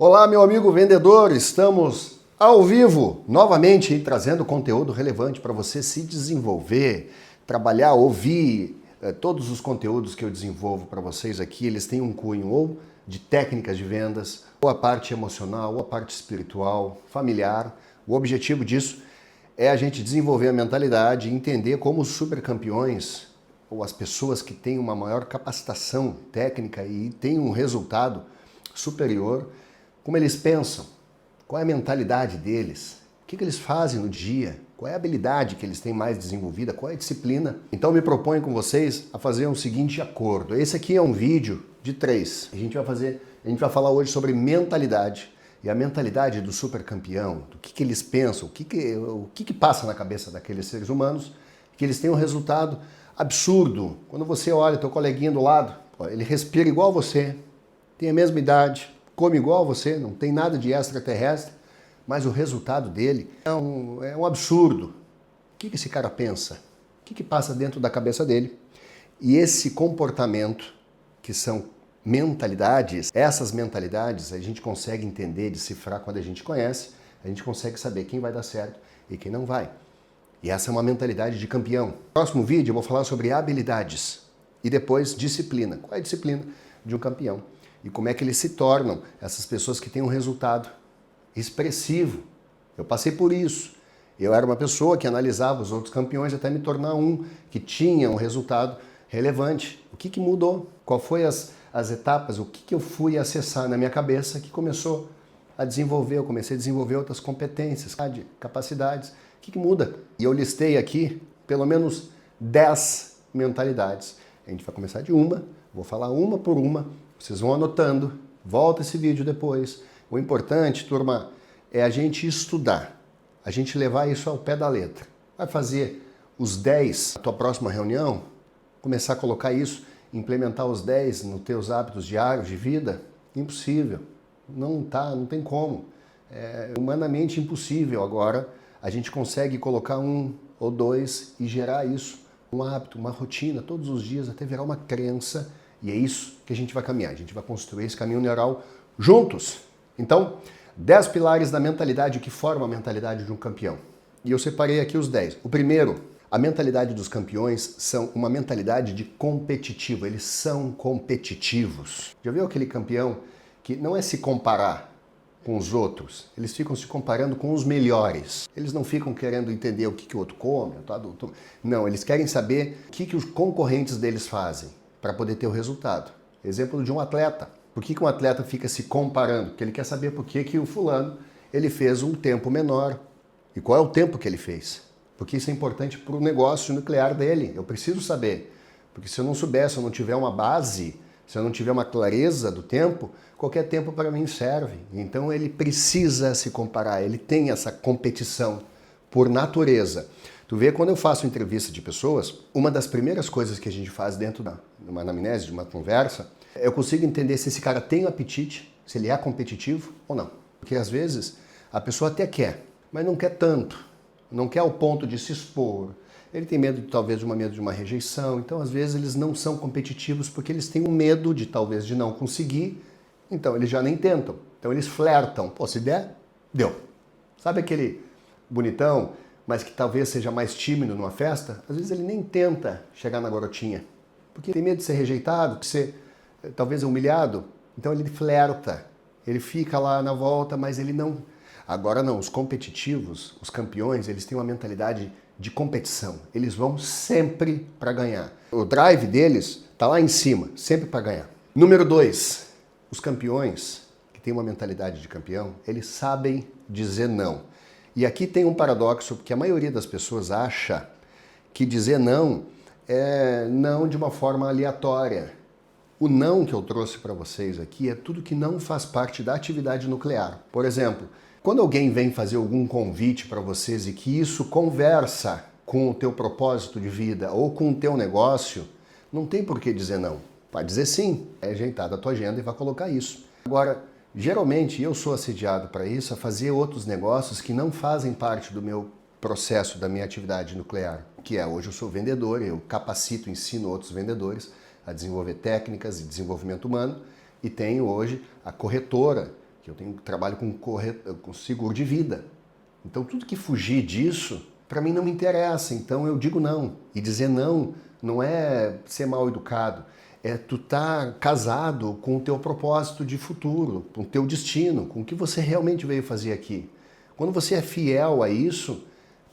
Olá, meu amigo vendedor, estamos ao vivo, novamente trazendo conteúdo relevante para você se desenvolver, trabalhar, ouvir. Todos os conteúdos que eu desenvolvo para vocês aqui, eles têm um cunho ou de técnicas de vendas, ou a parte emocional, ou a parte espiritual, familiar. O objetivo disso é a gente desenvolver a mentalidade e entender como os supercampeões, ou as pessoas que têm uma maior capacitação técnica e têm um resultado superior, como eles pensam, qual é a mentalidade deles, o que eles fazem no dia, qual é a habilidade que eles têm mais desenvolvida, qual é a disciplina. Então me proponho com vocês a fazer um seguinte acordo. Esse aqui é um vídeo de 3. A gente vai falar hoje sobre mentalidade e a mentalidade do supercampeão, do que eles pensam, o que passa na cabeça daqueles seres humanos, que eles têm um resultado absurdo. Quando você olha teu coleguinha do lado, ele respira igual você, tem a mesma idade, come igual você, não tem nada de extraterrestre, mas o resultado dele é um absurdo. O que esse cara pensa? O que passa dentro da cabeça dele? E esse comportamento, que são mentalidades, essas mentalidades a gente consegue entender, decifrar quando a gente conhece, a gente consegue saber quem vai dar certo e quem não vai. E essa é uma mentalidade de campeão. No próximo vídeo eu vou falar sobre habilidades e depois disciplina. Qual é a disciplina de um campeão? E como é que eles se tornam essas pessoas que têm um resultado expressivo. Eu passei por isso. Eu era uma pessoa que analisava os outros campeões até me tornar um que tinha um resultado relevante. O que mudou? Qual foi as etapas? O que eu fui acessar na minha cabeça que começou a desenvolver? Eu comecei a desenvolver outras competências, capacidades. O que muda? E eu listei aqui pelo menos 10 mentalidades. A gente vai começar de uma, vou falar uma por uma. Vocês vão anotando, volta esse vídeo depois. O importante, turma, é a gente estudar, a gente levar isso ao pé da letra. Vai fazer os 10 na tua próxima reunião, começar a colocar isso, implementar os 10 nos teus hábitos diários de vida? Impossível, não tem como. É humanamente impossível. Agora, a gente consegue colocar 1 ou 2 e gerar isso, um hábito, uma rotina, todos os dias, até virar uma crença. E é isso que a gente vai caminhar, a gente vai construir esse caminho neural juntos. Então, 10 pilares da mentalidade, o que forma a mentalidade de um campeão. E eu separei aqui os 10. O primeiro, a mentalidade dos campeões são uma mentalidade de competitivo, eles são competitivos. Já viu aquele campeão que não é se comparar com os outros, eles ficam se comparando com os melhores. Eles não ficam querendo entender o que o outro come, não, eles querem saber o que os concorrentes deles fazem para poder ter o resultado. Exemplo de um atleta. Por que um atleta fica se comparando? Porque ele quer saber por que o fulano ele fez um tempo menor. E qual é o tempo que ele fez? Porque isso é importante para o negócio nuclear dele. Eu preciso saber. Porque se eu não souber, se eu não tiver uma base, se eu não tiver uma clareza do tempo, qualquer tempo para mim serve. Então ele precisa se comparar, ele tem essa competição por natureza. Tu vê, quando eu faço entrevista de pessoas, uma das primeiras coisas que a gente faz dentro de uma anamnese, de uma conversa, eu consigo entender se esse cara tem apetite, se ele é competitivo ou não. Porque às vezes a pessoa até quer, mas não quer tanto, não quer ao ponto de se expor. Ele tem medo talvez de uma rejeição, então às vezes eles não são competitivos porque eles têm um medo de talvez de não conseguir, então eles já nem tentam. Então eles flertam, pô, se der, deu. Sabe aquele bonitão, mas que talvez seja mais tímido numa festa? Às vezes ele nem tenta chegar na garotinha, porque tem medo de ser rejeitado, de ser talvez humilhado, então ele flerta, ele fica lá na volta, mas ele não... Agora não, os competitivos, os campeões, eles têm uma mentalidade de competição, eles vão sempre para ganhar. O drive deles tá lá em cima, sempre para ganhar. Número 2, os campeões, que têm uma mentalidade de campeão, eles sabem dizer não. E aqui tem um paradoxo, porque a maioria das pessoas acha que dizer não é não de uma forma aleatória. O não que eu trouxe para vocês aqui é tudo que não faz parte da atividade nuclear. Por exemplo, quando alguém vem fazer algum convite para vocês e que isso conversa com o teu propósito de vida ou com o teu negócio, não tem por que dizer não. Pode dizer sim, é ajeitar da tua agenda e vai colocar isso. Agora, geralmente eu sou assediado para isso, a fazer outros negócios que não fazem parte do meu processo, da minha atividade nuclear, que é hoje eu sou vendedor, eu capacito, ensino outros vendedores a desenvolver técnicas de desenvolvimento humano e tenho hoje a corretora, porque eu trabalho com seguro de vida. Então tudo que fugir disso, para mim não me interessa. Então eu digo não. E dizer não não é ser mal educado. É tu estar casado com o teu propósito de futuro, com o teu destino, com o que você realmente veio fazer aqui. Quando você é fiel a isso,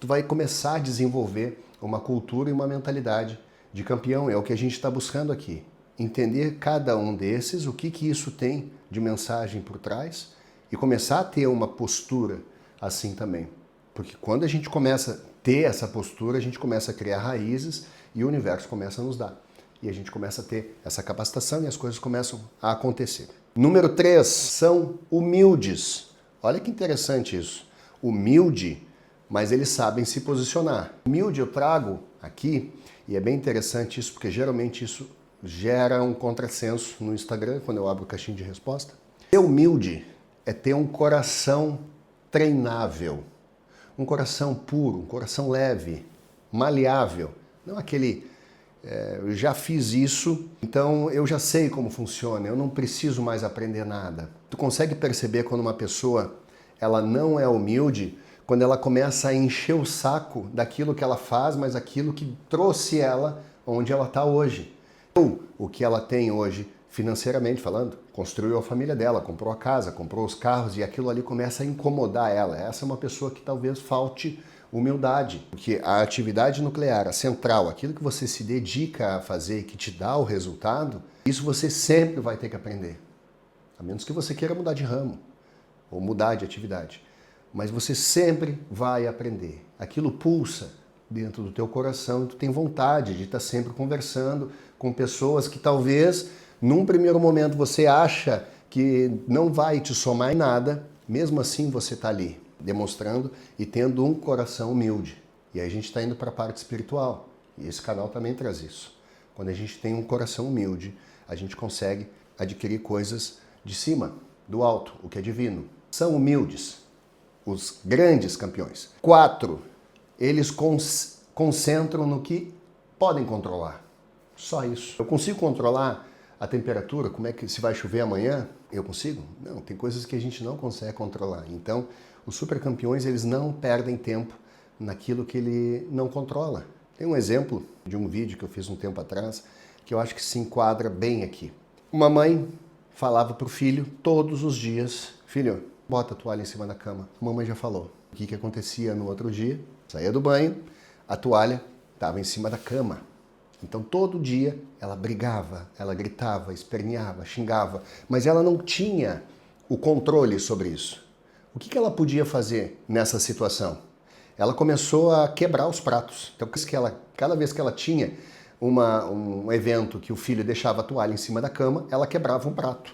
tu vai começar a desenvolver uma cultura e uma mentalidade de campeão. É o que a gente está buscando aqui. Entender cada um desses, o que isso tem de mensagem por trás e começar a ter uma postura assim também. Porque quando a gente começa a ter essa postura, a gente começa a criar raízes e o universo começa a nos dar. E a gente começa a ter essa capacitação e as coisas começam a acontecer. Número 3, são humildes. Olha que interessante isso. Humilde, mas eles sabem se posicionar. Humilde eu trago aqui, e é bem interessante isso, porque geralmente isso gera um contrassenso no Instagram, quando eu abro o caixinho de resposta. Ser humilde é ter um coração treinável, um coração puro, um coração leve, maleável. Não aquele, eu já fiz isso, então eu já sei como funciona, eu não preciso mais aprender nada. Tu consegue perceber quando uma pessoa ela não é humilde, quando ela começa a encher o saco daquilo que ela faz, mas aquilo que trouxe ela onde ela está hoje. Ou o que ela tem hoje, financeiramente falando, construiu a família dela, comprou a casa, comprou os carros e aquilo ali começa a incomodar ela. Essa é uma pessoa que talvez falte humildade, porque a atividade nuclear, a central, aquilo que você se dedica a fazer e que te dá o resultado, isso você sempre vai ter que aprender. A menos que você queira mudar de ramo ou mudar de atividade. Mas você sempre vai aprender. Aquilo pulsa dentro do teu coração e tu tem vontade de estar sempre conversando com pessoas que talvez, num primeiro momento, você acha que não vai te somar em nada, mesmo assim você está ali, demonstrando e tendo um coração humilde. E aí a gente está indo para a parte espiritual. E esse canal também traz isso. Quando a gente tem um coração humilde, a gente consegue adquirir coisas de cima, do alto, o que é divino. São humildes, os grandes campeões. 4, eles concentram no que podem controlar. Só isso. Eu consigo controlar a temperatura, como é que se vai chover amanhã? Eu consigo? Não, tem coisas que a gente não consegue controlar. Então, os supercampeões, eles não perdem tempo naquilo que ele não controla. Tem um exemplo de um vídeo que eu fiz um tempo atrás, que eu acho que se enquadra bem aqui. Uma mãe falava para o filho todos os dias, filho, bota a toalha em cima da cama. A mamãe já falou. O que acontecia no outro dia? Saía do banho, a toalha estava em cima da cama. Então todo dia ela brigava, ela gritava, esperneava, xingava, mas ela não tinha o controle sobre isso. O que ela podia fazer nessa situação? Ela começou a quebrar os pratos. Então cada vez que ela tinha um evento que o filho deixava a toalha em cima da cama, ela quebrava um prato.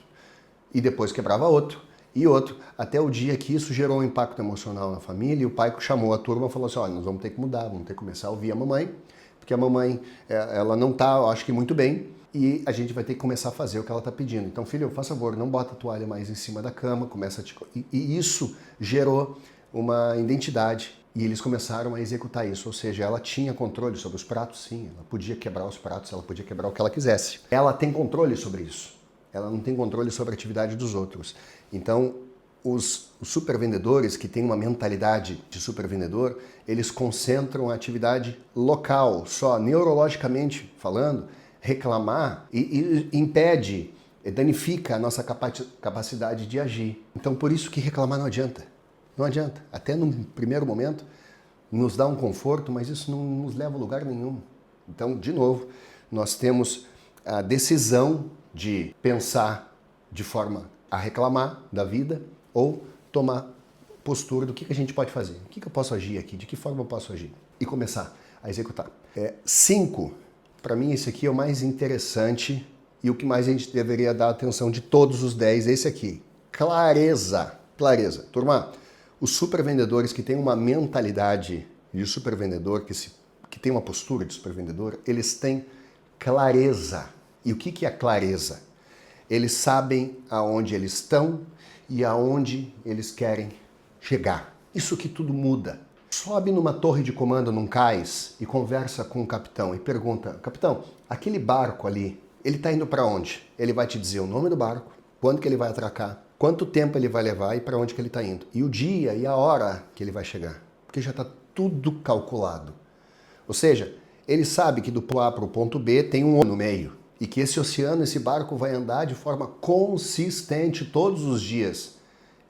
E depois quebrava outro e outro, até o dia que isso gerou um impacto emocional na família e o pai chamou a turma e falou assim, olha, nós vamos ter que mudar, vamos ter que começar a ouvir a mamãe, porque a mamãe, ela não está, acho que muito bem, e a gente vai ter que começar a fazer o que ela está pedindo. Então, filho, faz favor, não bota a toalha mais em cima da cama, começa a te... E isso gerou uma identidade, e eles começaram a executar isso, ou seja, ela tinha controle sobre os pratos, sim, ela podia quebrar os pratos, ela podia quebrar o que ela quisesse. Ela tem controle sobre isso, ela não tem controle sobre a atividade dos outros. Então, os supervendedores que têm uma mentalidade de supervendedor, eles concentram a atividade local, só neurologicamente falando, reclamar e impede, danifica a nossa capacidade de agir. Então, por isso que reclamar não adianta. Não adianta. Até no primeiro momento nos dá um conforto, mas isso não nos leva a lugar nenhum. Então, de novo, nós temos a decisão de pensar de forma a reclamar da vida ou tomar postura do que a gente pode fazer. O que eu posso agir aqui? De que forma eu posso agir? E começar a executar. 5, para mim esse aqui é o mais interessante e o que mais a gente deveria dar atenção de todos os 10, esse aqui. Clareza. Clareza. Turma, os supervendedores que têm uma mentalidade de supervendedor, que tem uma postura de supervendedor, eles têm clareza. E o que é a clareza? Eles sabem aonde eles estão e aonde eles querem chegar. Isso que tudo muda. Sobe numa torre de comando num cais e conversa com o capitão e pergunta, capitão, aquele barco ali, ele está indo para onde? Ele vai te dizer o nome do barco, quando que ele vai atracar, quanto tempo ele vai levar e para onde que ele está indo. E o dia e a hora que ele vai chegar. Porque já está tudo calculado. Ou seja, ele sabe que do ponto A para o ponto B tem um oceano no meio. E que esse oceano, esse barco vai andar de forma consistente todos os dias.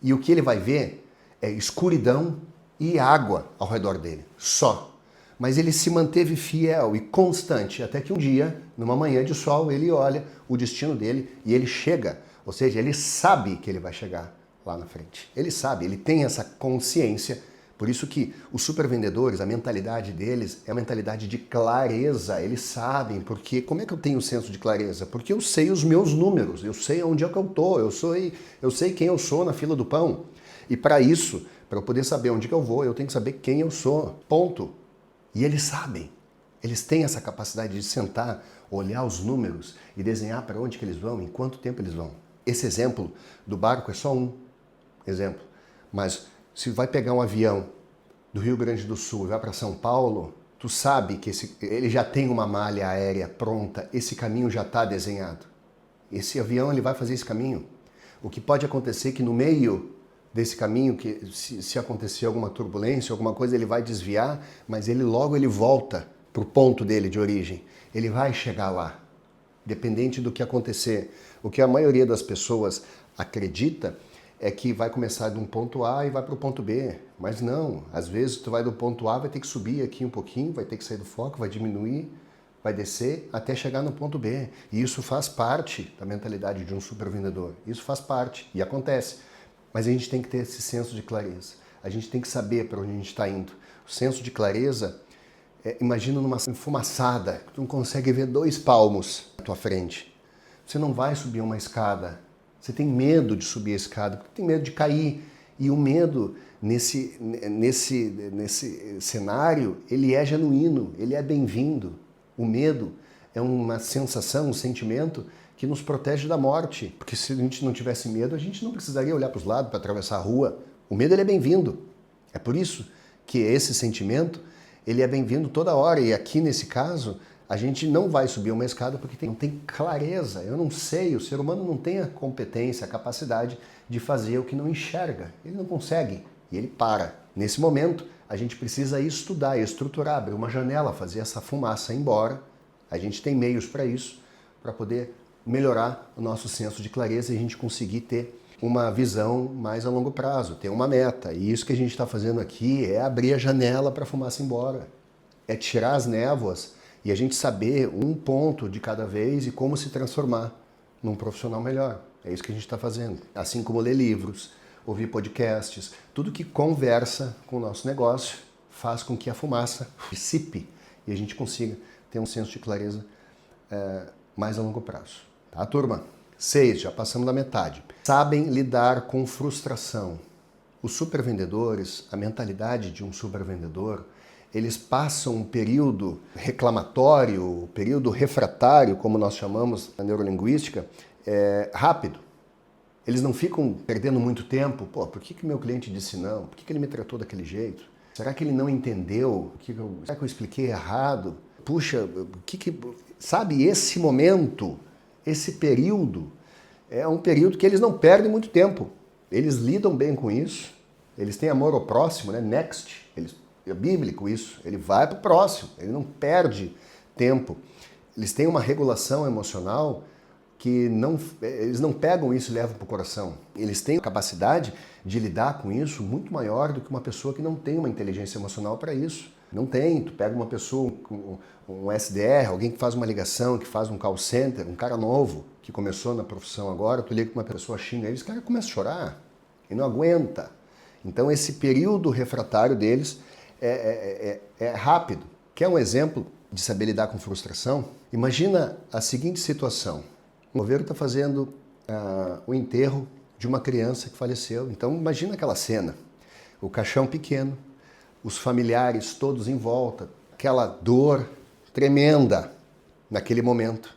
E o que ele vai ver é escuridão e água ao redor dele. Só. Mas ele se manteve fiel e constante até que um dia, numa manhã de sol, ele olha o destino dele e ele chega. Ou seja, ele sabe que ele vai chegar lá na frente. Ele sabe, ele tem essa consciência. Por isso que os supervendedores, a mentalidade deles é a mentalidade de clareza. Eles sabem, porque como é que eu tenho o senso de clareza? Porque eu sei os meus números, eu sei onde é que eu estou, eu sei quem eu sou na fila do pão. E para isso, para eu poder saber onde que eu vou, eu tenho que saber quem eu sou. Ponto. E eles sabem. Eles têm essa capacidade de sentar, olhar os números e desenhar para onde que eles vão, em quanto tempo eles vão. Esse exemplo do barco é só um exemplo. Mas se vai pegar um avião do Rio Grande do Sul e vai para São Paulo, tu sabe que ele já tem uma malha aérea pronta, esse caminho já está desenhado. Esse avião ele vai fazer esse caminho. O que pode acontecer é que no meio desse caminho, que se acontecer alguma turbulência, alguma coisa, ele vai desviar, mas ele volta para o ponto dele de origem. Ele vai chegar lá, dependente do que acontecer. O que a maioria das pessoas acredita é que vai começar de um ponto A e vai para o ponto B. Mas não, às vezes tu vai do ponto A, vai ter que subir aqui um pouquinho, vai ter que sair do foco, vai diminuir, vai descer até chegar no ponto B. E isso faz parte da mentalidade de um supervendedor. Isso faz parte e acontece. Mas a gente tem que ter esse senso de clareza. A gente tem que saber para onde a gente está indo. O senso de clareza, imagina numa enfumaçada, tu não consegue ver 2 palmos na tua frente. Você não vai subir uma escada. Você tem medo de subir a escada, porque tem medo de cair. E o medo nesse cenário, ele é genuíno, ele é bem-vindo. O medo é uma sensação, um sentimento que nos protege da morte. Porque se a gente não tivesse medo, a gente não precisaria olhar para os lados para atravessar a rua. O medo ele é bem-vindo. É por isso que esse sentimento ele é bem-vindo toda hora. E aqui nesse caso, a gente não vai subir uma escada porque não tem clareza. Eu não sei, o ser humano não tem a competência, a capacidade de fazer o que não enxerga. Ele não consegue e ele para. Nesse momento, a gente precisa estudar, estruturar, abrir uma janela, fazer essa fumaça ir embora. A gente tem meios para isso, para poder melhorar o nosso senso de clareza e a gente conseguir ter uma visão mais a longo prazo, ter uma meta. E isso que a gente está fazendo aqui é abrir a janela para a fumaça ir embora. É tirar as névoas e a gente saber um ponto de cada vez e como se transformar num profissional melhor. É isso que a gente está fazendo. Assim como ler livros, ouvir podcasts, tudo que conversa com o nosso negócio faz com que a fumaça dissipe e a gente consiga ter um senso de clareza mais a longo prazo. Tá, turma? 6, já passamos da metade. Sabem lidar com frustração. Os supervendedores, a mentalidade de um supervendedor, eles passam um período reclamatório, período refratário, como nós chamamos na neurolinguística, rápido. Eles não ficam perdendo muito tempo. Pô, por que meu cliente disse não? Por que ele me tratou daquele jeito? Será que ele não entendeu? Será que eu expliquei errado? Puxa, sabe, esse momento, esse período, é um período que eles não perdem muito tempo. Eles lidam bem com isso. Eles têm amor ao próximo, né? Next. É bíblico isso. Ele vai para o próximo. Ele não perde tempo. Eles têm uma regulação emocional que eles não pegam isso e levam para o coração. Eles têm a capacidade de lidar com isso muito maior do que uma pessoa que não tem uma inteligência emocional para isso. Não tem. Tu pega uma pessoa, um SDR, alguém que faz uma ligação, que faz um call center, um cara novo que começou na profissão agora, tu liga com uma pessoa, xinga eles, o cara começa a chorar e não aguenta. Então esse período refratário deles é rápido. Quer um exemplo de saber lidar com frustração? Imagina a seguinte situação. O governo está fazendo o enterro de uma criança que faleceu. Então imagina aquela cena. O caixão pequeno, os familiares todos em volta, aquela dor tremenda naquele momento.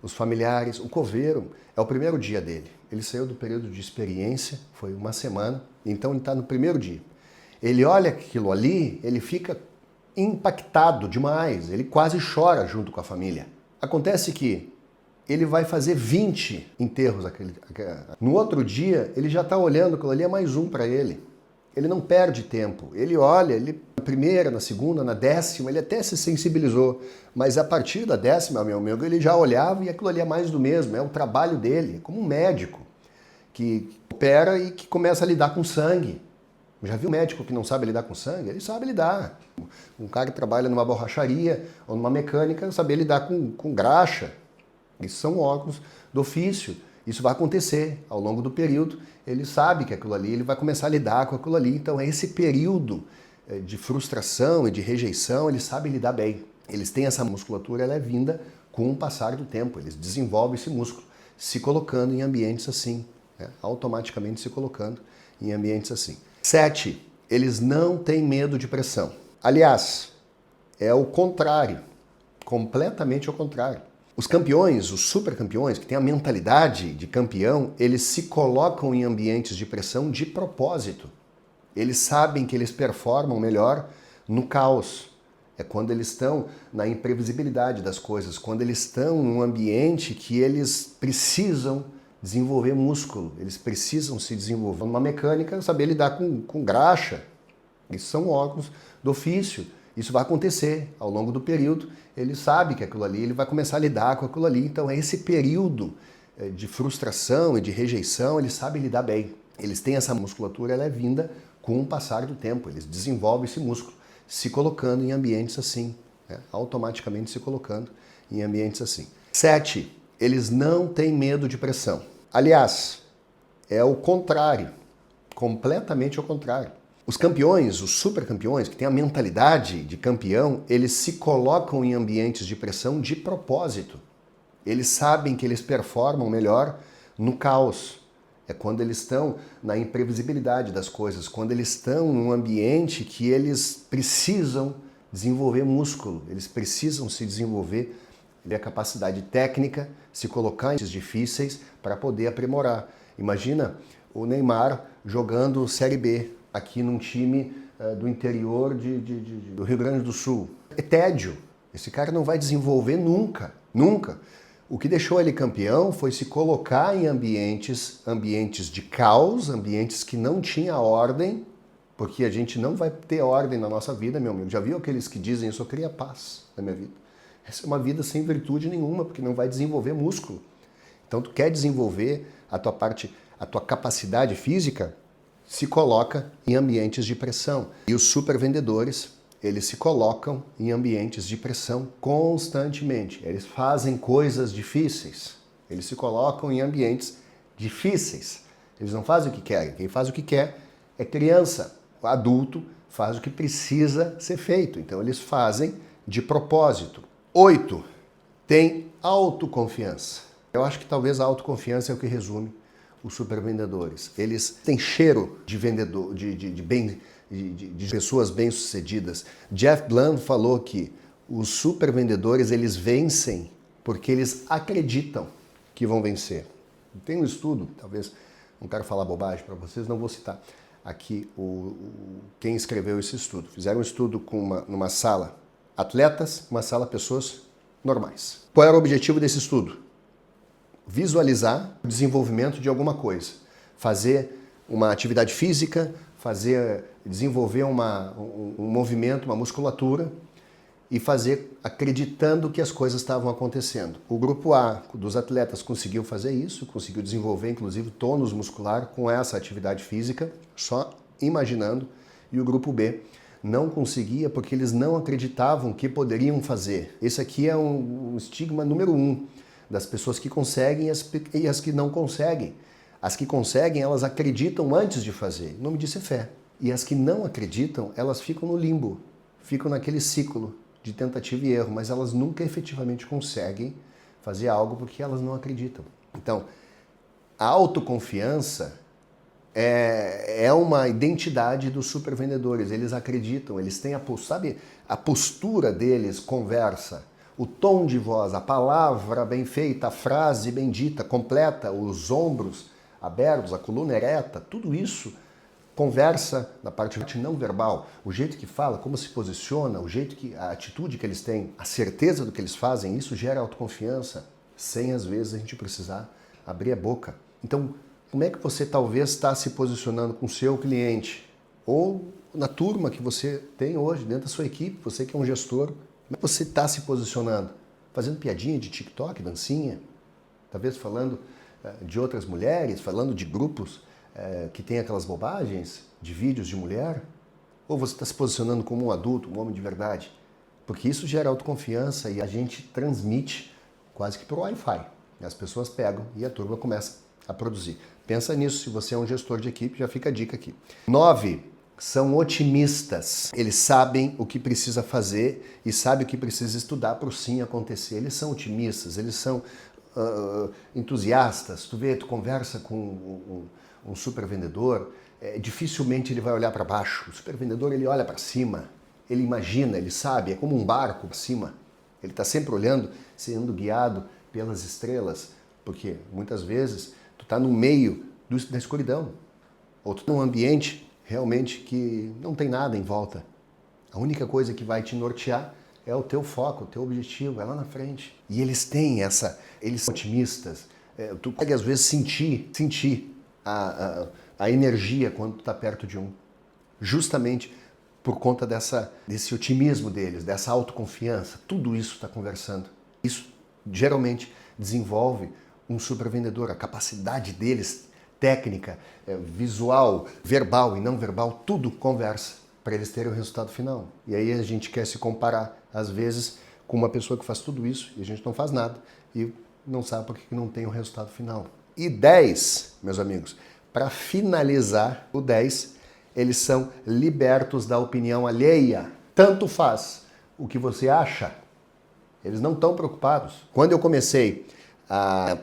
Os familiares, o coveiro, é o primeiro dia dele. Ele saiu do período de experiência, foi uma semana, então ele está no primeiro dia. Ele olha aquilo ali, ele fica impactado demais, ele quase chora junto com a família. Acontece que ele vai fazer 20 enterros. No outro dia, ele já está olhando, aquilo ali é mais um para ele. Ele não perde tempo. Ele olha, na primeira, na segunda, na 10ª, ele até se sensibilizou. Mas a partir da 10ª, meu amigo, ele já olhava e aquilo ali é mais do mesmo. É o trabalho dele, é como um médico que opera e que começa a lidar com sangue. Já viu um médico que não sabe lidar com sangue? Ele sabe lidar. Um cara que trabalha numa borracharia ou numa mecânica, saber lidar com graxa. Isso são órgãos do ofício. Isso vai acontecer ao longo do período. Ele sabe que aquilo ali, ele vai começar a lidar com aquilo ali. Então, esse período de frustração e de rejeição, eles sabem lidar bem. Eles têm essa musculatura, ela é vinda com o passar do tempo. Eles desenvolvem esse músculo, se colocando em ambientes assim, né? Automaticamente se colocando em ambientes assim. 7. Eles não têm medo de pressão. Aliás, é o contrário, completamente ao contrário. Os campeões, os supercampeões, que têm a mentalidade de campeão, eles se colocam em ambientes de pressão de propósito. Eles sabem que eles performam melhor no caos. É quando eles estão na imprevisibilidade das coisas, quando eles estão num ambiente que eles precisam desenvolver músculo, eles precisam se desenvolver. Numa mecânica, saber lidar com graxa. Isso são órgãos do ofício. Isso vai acontecer ao longo do período. Ele sabe que aquilo ali, ele vai começar a lidar com aquilo ali. Então, é esse período de frustração e de rejeição, eles sabem lidar bem. Eles têm essa musculatura, ela é vinda com o passar do tempo. Eles desenvolvem esse músculo, se colocando em ambientes assim, né? Automaticamente se colocando em ambientes assim. 7. Eles não têm medo de pressão. Aliás, é o contrário, completamente ao contrário. Os campeões, os supercampeões, que têm a mentalidade de campeão, eles se colocam em ambientes de pressão de propósito. Eles sabem que eles performam melhor no caos. É quando eles estão na imprevisibilidade das coisas, quando eles estão num ambiente que eles precisam desenvolver músculo, eles precisam se desenvolver a capacidade técnica, se colocar em ambientes difíceis para poder aprimorar. Imagina o Neymar jogando Série B aqui num time do interior do Rio Grande do Sul. É tédio. Esse cara não vai desenvolver nunca, nunca. O que deixou ele campeão foi se colocar em ambientes de caos, ambientes que não tinha ordem, porque a gente não vai ter ordem na nossa vida, meu amigo. Já viu aqueles que dizem, eu só queria paz na minha vida? Essa é uma vida sem virtude nenhuma, porque não vai desenvolver músculo. Então, tu quer desenvolver a tua capacidade física, se coloca em ambientes de pressão. E os supervendedores, eles se colocam em ambientes de pressão constantemente. Eles fazem coisas difíceis. Eles se colocam em ambientes difíceis. Eles não fazem o que querem. Quem faz o que quer é criança. O adulto faz o que precisa ser feito. Então, eles fazem de propósito. 8. Tem autoconfiança. Eu acho que talvez a autoconfiança é o que resume os supervendedores. Eles têm cheiro de vendedor, de pessoas bem-sucedidas. Jeff Bland falou que os supervendedores, eles vencem porque eles acreditam que vão vencer. Tem um estudo, talvez não quero falar bobagem para vocês, não vou citar aqui quem escreveu esse estudo. Fizeram um estudo numa sala atletas, uma sala pessoas normais. Qual era o objetivo desse estudo? Visualizar o desenvolvimento de alguma coisa. Fazer uma atividade física, desenvolver um movimento, uma musculatura e fazer acreditando que as coisas estavam acontecendo. O grupo A dos atletas conseguiu fazer isso, conseguiu desenvolver inclusive tônus muscular com essa atividade física, só imaginando, e o grupo B não conseguia porque eles não acreditavam que poderiam fazer. Esse aqui é um estigma número 1 das pessoas que conseguem e as que não conseguem. As que conseguem, elas acreditam antes de fazer. O nome disso é fé. E as que não acreditam, elas ficam no limbo, ficam naquele ciclo de tentativa e erro, mas elas nunca efetivamente conseguem fazer algo porque elas não acreditam. Então, a autoconfiança é uma identidade dos supervendedores. Eles acreditam, eles têm a postura deles conversa, o tom de voz, a palavra bem feita, a frase bem dita, completa, os ombros abertos, a coluna ereta, tudo isso conversa na parte não verbal, o jeito que fala, como se posiciona, a atitude que eles têm, a certeza do que eles fazem, isso gera autoconfiança. sem às vezes a gente precisar abrir a boca. Então, como é que você talvez está se posicionando com o seu cliente ou na turma que você tem hoje, dentro da sua equipe, você que é um gestor, como é que você está se posicionando? Fazendo piadinha de TikTok, dancinha? Talvez falando de outras mulheres, falando de grupos que tem aquelas bobagens, de vídeos de mulher? Ou você está se posicionando como um adulto, um homem de verdade? Porque isso gera autoconfiança e a gente transmite quase que por Wi-Fi. As pessoas pegam e a turma começa a produzir. Pensa nisso, se você é um gestor de equipe, já fica a dica aqui. 9, são otimistas. Eles sabem o que precisa fazer e sabem o que precisa estudar para o sim acontecer. Eles são otimistas, eles são entusiastas. Tu conversa com um super vendedor, dificilmente ele vai olhar para baixo. O super vendedor, ele olha para cima, ele imagina, ele sabe, é como um barco para cima. Ele está sempre olhando, sendo guiado pelas estrelas, porque muitas vezes tu está no meio da escuridão, ou tu está num ambiente realmente que não tem nada em volta. A única coisa que vai te nortear é o teu foco, o teu objetivo, é lá na frente. E eles têm eles são otimistas. Tu pode às vezes sentir a energia quando tu está perto de um. Justamente por conta desse otimismo deles, dessa autoconfiança. Tudo isso está conversando. Isso geralmente desenvolve um supervendedor, a capacidade deles, técnica, visual, verbal e não verbal, tudo conversa para eles terem o resultado final. E aí a gente quer se comparar, às vezes, com uma pessoa que faz tudo isso e a gente não faz nada e não sabe por que não tem o resultado final. E 10, meus amigos, para finalizar, o 10, eles são libertos da opinião alheia. Tanto faz o que você acha, eles não estão preocupados. Quando eu comecei a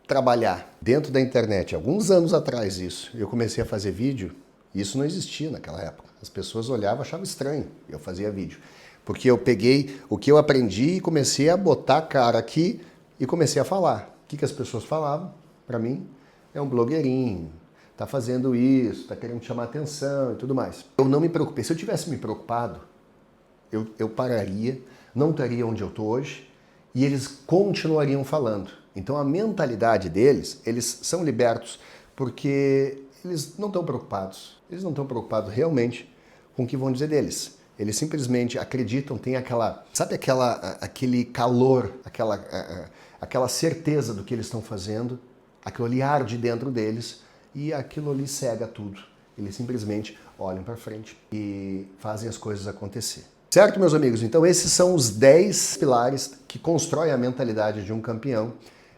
trabalhar dentro da internet, alguns anos atrás isso, eu comecei a fazer vídeo, isso não existia naquela época. As pessoas olhavam e achavam estranho eu fazia vídeo. Porque eu peguei o que eu aprendi e comecei a botar a cara aqui e comecei a falar. O que as pessoas falavam para mim? É um blogueirinho, tá fazendo isso, tá querendo chamar atenção e tudo mais. Eu não me preocupei. Se eu tivesse me preocupado, eu pararia, não estaria onde eu estou hoje e eles continuariam falando. Então a mentalidade deles, eles são libertos porque eles não estão preocupados. Eles não estão preocupados realmente com o que vão dizer deles. Eles simplesmente acreditam, tem aquele calor, aquela certeza do que eles estão fazendo, aquilo ali arde dentro deles e aquilo ali cega tudo. Eles simplesmente olham para frente e fazem as coisas acontecer. Certo, meus amigos? Então esses são os 10 pilares que constroem a mentalidade de um campeão.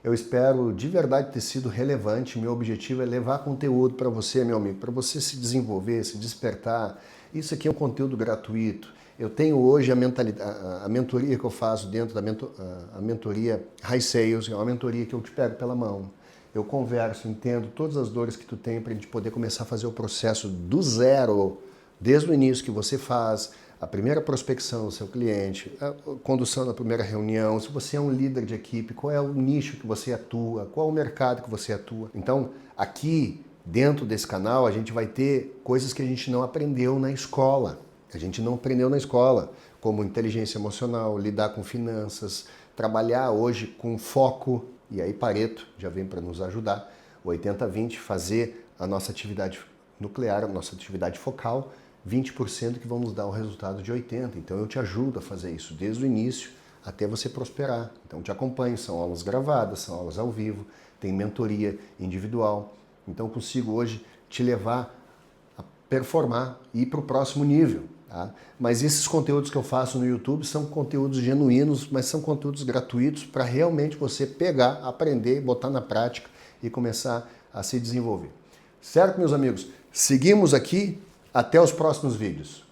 Eu espero de verdade ter sido relevante. Meu objetivo é levar conteúdo para você, meu amigo, para você se desenvolver, se despertar. Isso aqui é um conteúdo gratuito. Eu tenho hoje a mentoria que eu faço dentro da mentoria High Sales, é uma mentoria que eu te pego pela mão. Eu converso, entendo todas as dores que tu tem para a gente poder começar a fazer o processo do zero, desde o início que você faz, a primeira prospecção do seu cliente, a condução da primeira reunião, se você é um líder de equipe, qual é o nicho que você atua, qual é o mercado que você atua. Então, aqui, dentro desse canal, a gente vai ter coisas que a gente não aprendeu na escola. A gente não aprendeu na escola, como inteligência emocional, lidar com finanças, trabalhar hoje com foco, e aí Pareto já vem para nos ajudar, o 80-20, fazer a nossa atividade nuclear, a nossa atividade focal, 20% que vão nos dar um resultado de 80%. Então eu te ajudo a fazer isso desde o início até você prosperar. Então eu te acompanho, são aulas gravadas, são aulas ao vivo, tem mentoria individual. Então eu consigo hoje te levar a performar e ir para o próximo nível. Tá? Mas esses conteúdos que eu faço no YouTube são conteúdos genuínos, mas são conteúdos gratuitos para realmente você pegar, aprender, botar na prática e começar a se desenvolver. Certo, meus amigos? Seguimos aqui. Até os próximos vídeos.